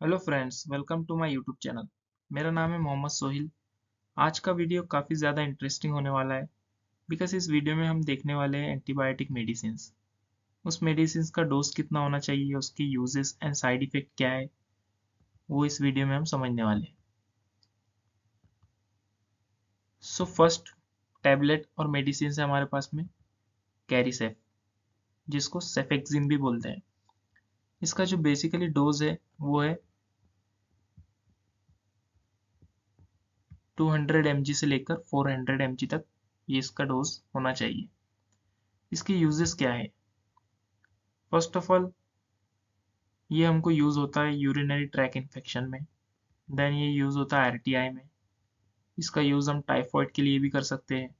Hello friends, welcome to my YouTube channel. मेरा नाम है मोहम्मद सोहिल। आज का वीडियो काफ़ी ज़्यादा इंटरेस्टिंग होने वाला है बिकॉज इस वीडियो में हम देखने वाले हैं एंटीबायोटिक मेडिसिन्स। उस मेडिसिन्स का डोज कितना होना चाहिए, उसकी यूजेस एंड साइड इफ़ेक्ट क्या है, वो इस वीडियो में हम समझने वाले हैं। सो फर्स्ट टैबलेट और मेडिसिन है हमारे पास में कैरिसेफ, जिसको सेफेक्सिम भी बोलते हैं। इसका जो बेसिकली डोज है वो है 200 mg से लेकर 400 mg तक ये इसका डोज होना चाहिए। इसकी यूजेस क्या है? फर्स्ट ऑफ ऑल, ये हमको यूज़ होता है यूरिनरी ट्रैक इन्फेक्शन में। देन ये यूज़ होता है आरटीआई में। इसका यूज़ हम टाइफॉइड के लिए भी कर सकते हैं।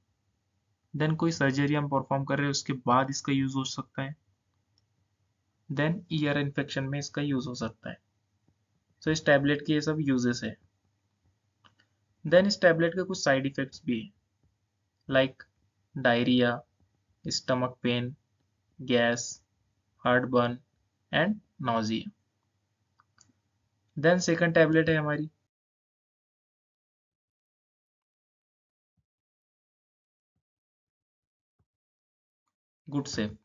देन कोई सर्जरी हम परफॉर्म कर रहे हैं उसके बाद इसका यूज़ हो सकता है। देन ईयर इन्फेक्शन में इसका यूज़ हो सकता है। सो इस टैबलेट के ये सब यूजेस है। देन इस टैबलेट के कुछ साइड इफ़ेक्ट्स भी है, like diarrhoea, stomach pain, gas, heartburn and nausea. Then second tablet है हमारी गुड सेफ।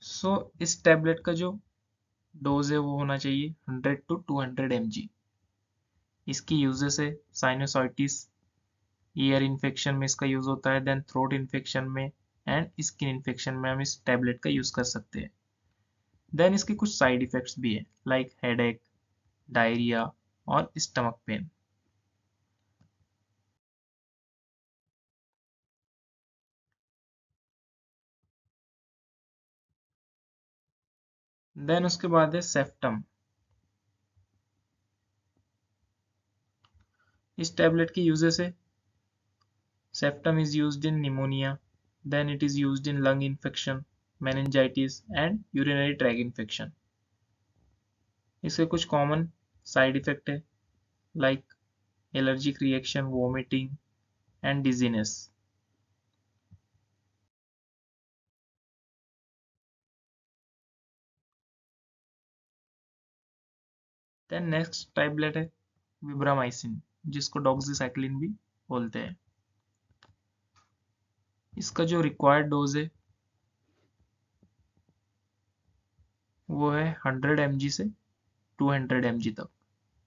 सो इस टैबलेट का जो डोज है वो होना चाहिए 100 to 200 mg। इसकी यूजेस है साइनोसाइटिस, ईयर इन्फेक्शन में इसका यूज होता है, देन थ्रोट इन्फेक्शन में एंड स्किन इन्फेक्शन में हम इस टैबलेट का यूज कर सकते हैं। देन इसके कुछ साइड इफेक्ट्स भी है, लाइक हेडेक, डायरिया और स्टमक पेन। देन उसके बाद है सेफ्टम। इस टैबलेट की यूजेस है Ceftum is used in pneumonia, then it is used in lung infection, meningitis and urinary tract infection. इसके कुछ कॉमन साइड इफेक्ट है, like allergic reaction, vomiting and dizziness. Then next tablet है Vibramycin, जिसको doxycycline भी बोलते हैं। इसका जो रिक्वायर्ड डोज है वो है 100 mg से 200 mg तक।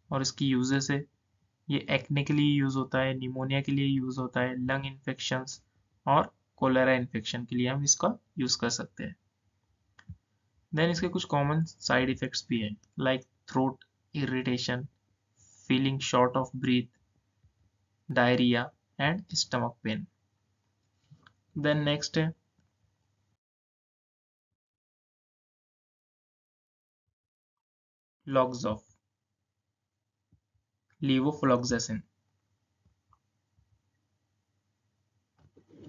और इसकी यूजेस है, ये एक्ने के लिए यूज होता है, निमोनिया के लिए यूज होता है, लंग इन्फेक्शंस और कोलेरा इन्फेक्शन के लिए हम इसका यूज कर सकते हैं। देन इसके कुछ कॉमन साइड इफेक्ट्स भी हैं, like throat irritation, feeling short of breath, diarrhoea and stomach pain. Then next है लॉक्सॉफ, लीवोफ्लॉक्सासिन।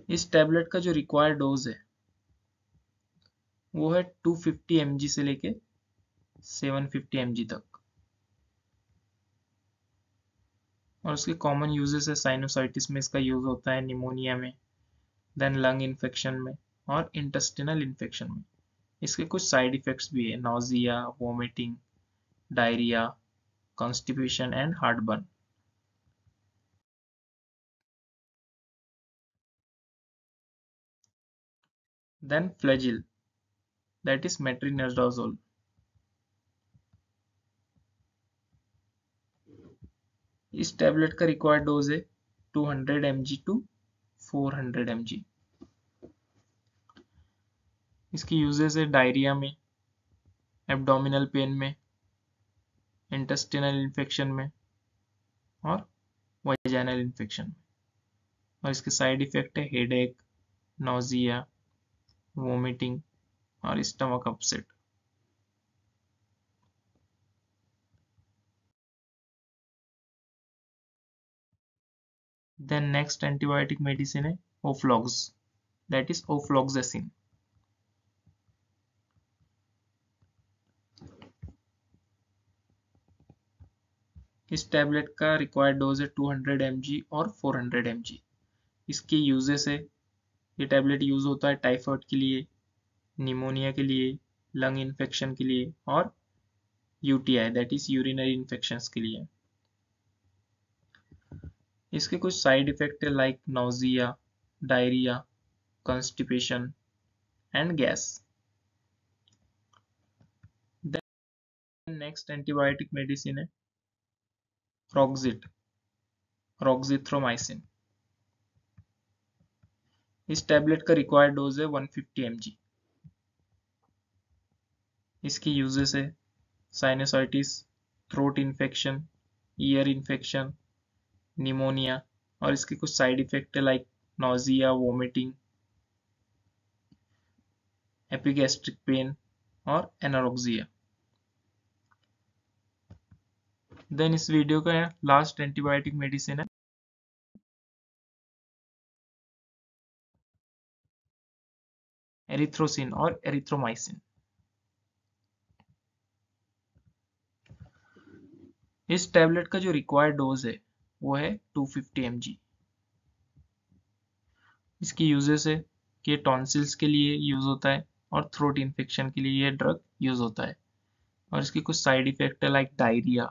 इस टैबलेट का जो रिक्वायर्ड डोज है वो है 250 mg से लेके 750 mg तक। और उसके कॉमन यूजेस है, साइनोसाइटिस में इसका यूज होता है, निमोनिया में, देन लंग इन्फेक्शन में और इंटेस्टिनल इन्फेक्शन में। इसके कुछ साइड इफेक्ट्स भी है, nausea, vomiting, diarrhoea, constipation and heartburn. Then Flagyl, that is metronidazole. इस टैबलेट का रिक्वायर्ड डोज है 200 mg टू 400 mg। इसकी यूजेस है डायरिया में, एब्डोमिनल पेन में, इंटेस्टिनल इन्फेक्शन में और वाइजाइनल इन्फेक्शन में। और इसके साइड इफेक्ट है हेडेक, नोजिया, वोमिटिंग और stomach upset. Then next antibiotic medicine है ओफ्लॉक्स, दैट इज ओफ्लॉक्सासिन। इस टैबलेट का रिक्वायर्ड डोज है 200 mg और 400 mg। इसकी यूजेस है, ये टैबलेट यूज होता है टाइफाइड के लिए, निमोनिया के लिए, लंग इन्फेक्शन के लिए, और UTI that is urinary infections के लिए। इसके कुछ साइड इफेक्ट है like nausea, diarrhoea, constipation and gas. Next antibiotic medicine है रॉक्जिथ्रोमाइसिन। इस टैबलेट का रिक्वायर्ड डोज है 150 mg। इसकी यूजेस है sinusitis, throat infection, ear infection, pneumonia, और इसके कुछ साइड इफेक्ट है like nausea, vomiting, epigastric pain और एनोरेक्सिया। देन इस वीडियो का लास्ट एंटीबायोटिक मेडिसिन है एरिथ्रोसिन और एरिथ्रोमाइसिन। इस टैबलेट का जो रिक्वायर्ड डोज है वो है 250 mg। इसकी यूजेस है कि टॉन्सिल्स के लिए यूज होता है और थ्रोट इन्फेक्शन के लिए ये ड्रग यूज होता है, और इसकी कुछ साइड इफेक्ट है like diarrhoea,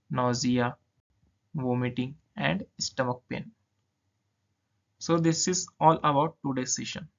nausea, vomiting and stomach pain. So this is all about today's session.